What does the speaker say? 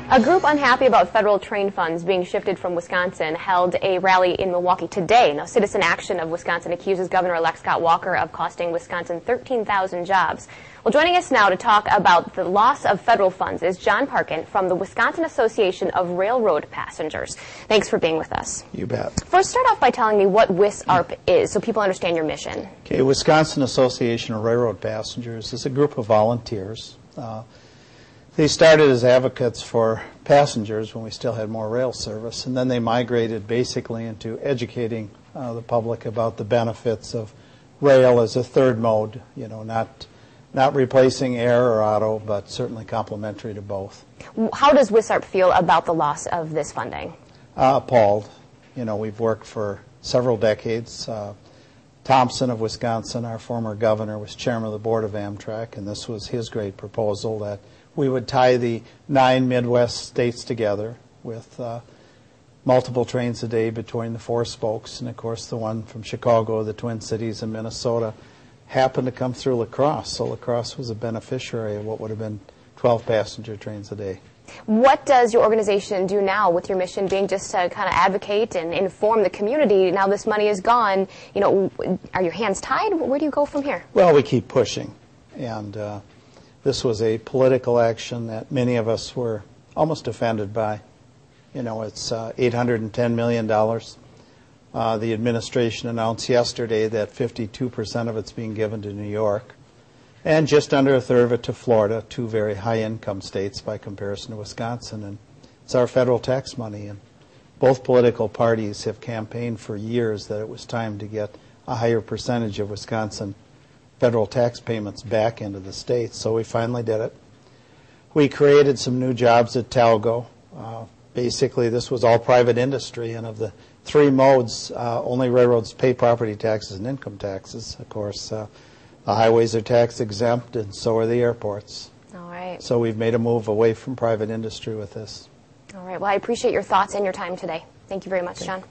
A group unhappy about federal train funds being shifted from Wisconsin held a rally in Milwaukee today. Now, Citizen Action of Wisconsin accuses Governor-elect Scott Walker of costing Wisconsin 13,000 jobs. Well, joining us now to talk about the loss of federal funds is John Parkyn from the Wisconsin Association of Railroad Passengers. Thanks for being with us. You bet. First, start off by telling me what WISARP is so people understand your mission. Okay, Wisconsin Association of Railroad Passengers is a group of volunteers. They started as advocates for passengers when we still had more rail service, and then they migrated basically into educating the public about the benefits of rail as a third mode, you know, not replacing air or auto, but certainly complementary to both. How does WISARP feel about the loss of this funding? Appalled. You know, we've worked for several decades. Thompson of Wisconsin, our former governor, was chairman of the board of Amtrak, and this was his great proposal that we would tie the 9 Midwest states together with multiple trains a day between the 4 spokes. And, of course, the one from Chicago, the Twin Cities, and Minnesota happened to come through La Crosse. So La Crosse was a beneficiary of what would have been 12 passenger trains a day. What does your organization do now with your mission being just to kind of advocate and inform the community? Now this money is gone. You know, are your hands tied? Where do you go from here? Well, we keep pushing. And this was a political action that many of us were almost offended by. You know, it's $810 million. The administration announced yesterday that 52% of it's being given to New York, and just under a third of it to Florida, 2 very high-income states by comparison to Wisconsin. And it's our federal tax money. And both political parties have campaigned for years that it was time to get a higher percentage of Wisconsin federal tax payments back into the states, so we finally did it. We created some new jobs at Talgo. Basically, this was all private industry, and of the 3 modes, only railroads pay property taxes and income taxes. Of course, the highways are tax exempt, and so are the airports. All right. So we've made a move away from private industry with this. All right. Well, I appreciate your thoughts and your time today. Thank you very much, John.